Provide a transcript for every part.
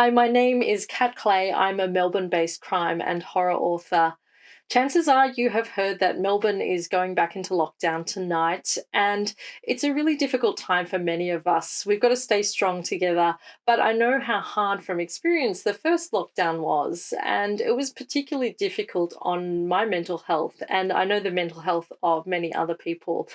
Hi, my name is Kat Clay. I'm a Melbourne-based crime and horror author. Chances are you have heard that Melbourne is going back into lockdown tonight, and it's a really difficult time for many of us. We've got to stay strong together, but I know how hard from experience the first lockdown was, and it was particularly difficult on my mental health, and I know the mental health of many other people.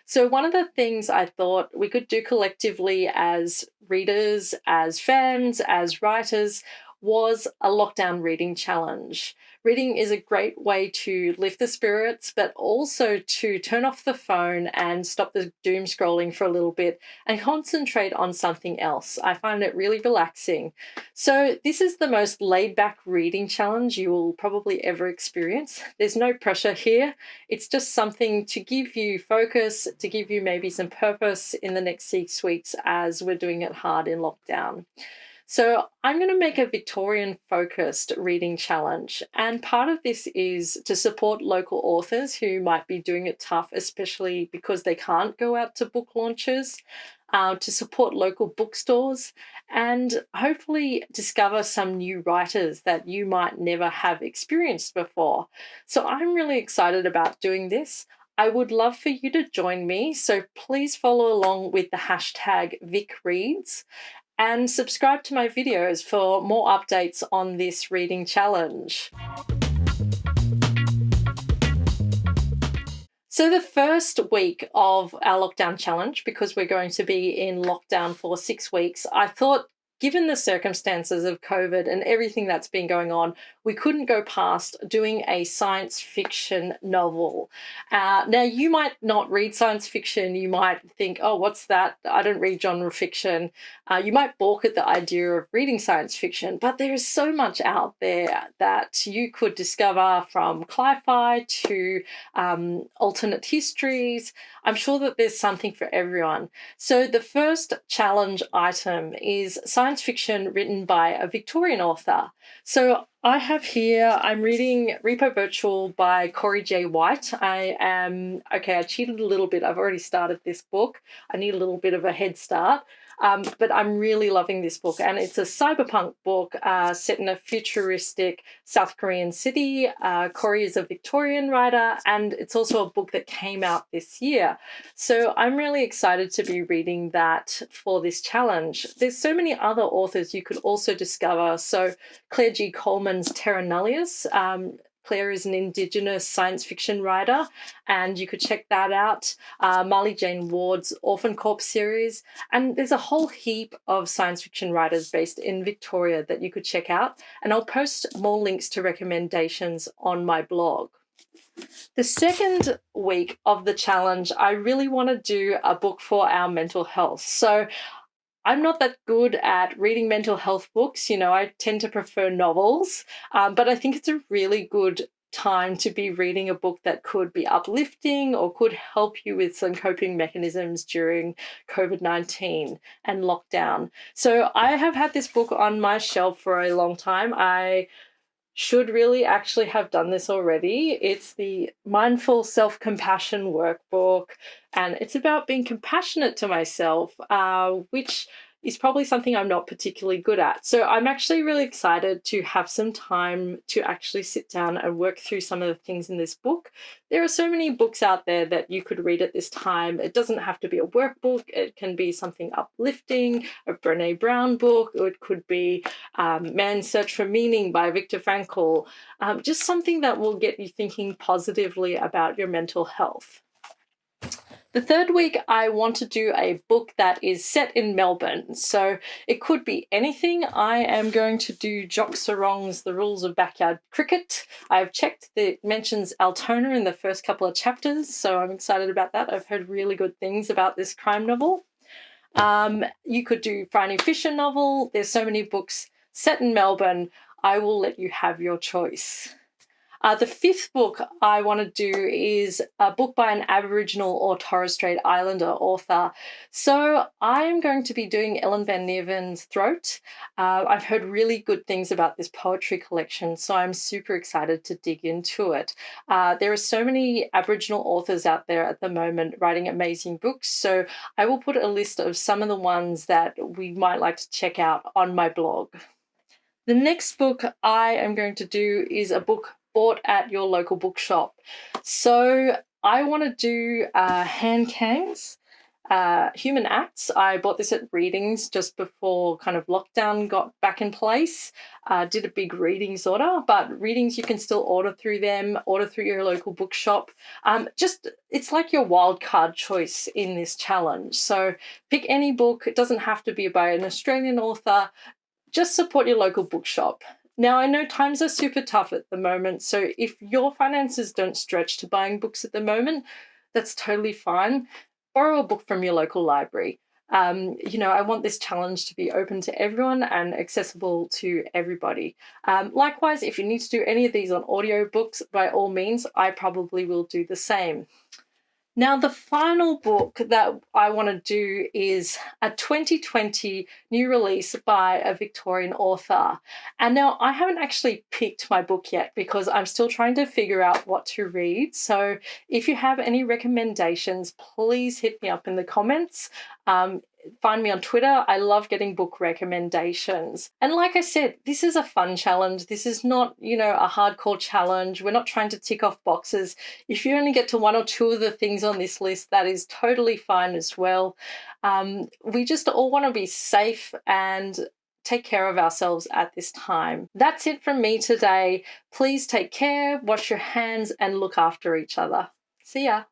So, one of the things I thought we could do collectively as readers, as fans, as writers, was a lockdown reading challenge. Reading is a great way to lift the spirits, but also to turn off the phone and stop the doom scrolling for a little bit and concentrate on something else. I find it really relaxing. So, this is the most laid back reading challenge you will probably ever experience. There's no pressure here. It's just something to give you focus, to give you maybe some purpose in the next 6 weeks as we're doing it hard in lockdown. So, I'm going to make a Victorian focused reading challenge. And part of this is to support local authors who might be doing it tough, especially because they can't go out to book launches, to support local bookstores, and hopefully discover some new writers that you might never have experienced before. So, I'm really excited about doing this. I would love for you to join me, so please follow along with the hashtag VicReads and subscribe to my videos for more updates on this reading challenge. So the first week of our lockdown challenge, because we're going to be in lockdown for 6 weeks, I thought, given the circumstances of COVID and everything that's been going on, we couldn't go past doing a science fiction novel. Now, you might not read science fiction. You might think, oh, what's that? I don't read genre fiction. You might balk at the idea of reading science fiction, but there is so much out there that you could discover, from cli-fi to alternate histories. I'm sure that there's something for everyone. So the first challenge item is science fiction written by a Victorian author. So I have here, I'm reading Repo Virtual by Corey J. White. I cheated a little bit. I've already started this book. I need a little bit of a head start. But I'm really loving this book, and it's a cyberpunk book set in a futuristic South Korean city. Corey is a Victorian writer, and it's also a book that came out this year. So I'm really excited to be reading that for this challenge. There's so many other authors you could also discover. So Claire G. Coleman's Terra Nullius. Claire is an Indigenous science fiction writer, and you could check that out. Marley Jane Ward's Orphan Corp series. And there's a whole heap of science fiction writers based in Victoria that you could check out. And I'll post more links to recommendations on my blog. The second week of the challenge, I really want to do a book for our mental health. So I'm not that good at reading mental health books. I tend to prefer novels, but I think it's a really good time to be reading a book that could be uplifting or could help you with some coping mechanisms during COVID-19 and lockdown. So I have had this book on my shelf for a long time. I should really actually have done this already. It's the Mindful Self-Compassion Workbook, and it's about being compassionate to myself, which is probably something I'm not particularly good at. So I'm actually really excited to have some time to actually sit down and work through some of the things in this book. There are so many books out there that you could read at this time. It doesn't have to be a workbook. It can be something uplifting, a Brené Brown book. It could be Man's Search for Meaning by Viktor Frankl. Just something that will get you thinking positively about your mental health. The third week, I want to do a book that is set in Melbourne. So it could be anything. I am going to do Jock Sarong's The Rules of Backyard Cricket. I've checked that it mentions Altona in the first couple of chapters, so I'm excited about that. I've heard really good things about this crime novel. You could do Franny Fisher novel. There's so many books set in Melbourne. I will let you have your choice. The fifth book I want to do is a book by an Aboriginal or Torres Strait Islander author. So I'm going to be doing Ellen Van Nieven's Throat. I've heard really good things about this poetry collection, so I'm super excited to dig into it. There are so many Aboriginal authors out there at the moment writing amazing books, so I will put a list of some of the ones that we might like to check out on my blog. The next book I am going to do is a book bought at your local bookshop. So I want to do Handtags, Human Acts. I bought this at Readings just before kind of lockdown got back in place. Did a big Readings order, but Readings you can still order through them, order through your local bookshop. It's like your wild card choice in this challenge. So pick any book. It doesn't have to be by an Australian author. Just support your local bookshop. Now, I know times are super tough at the moment, so if your finances don't stretch to buying books at the moment, that's totally fine. Borrow a book from your local library. I want this challenge to be open to everyone and accessible to everybody. Likewise, if you need to do any of these on audiobooks, by all means, I probably will do the same. Now, the final book that I want to do is a 2020 new release by a Victorian author. And now I haven't actually picked my book yet because I'm still trying to figure out what to read. So if you have any recommendations, please hit me up in the comments. Find me on Twitter. I love getting book recommendations. And like I said, this is a fun challenge. This is not, a hardcore challenge. We're not trying to tick off boxes. If you only get to one or two of the things on this list, that is totally fine as well. We just all want to be safe and take care of ourselves at this time. That's it from me today. Please take care, wash your hands, and look after each other. See ya.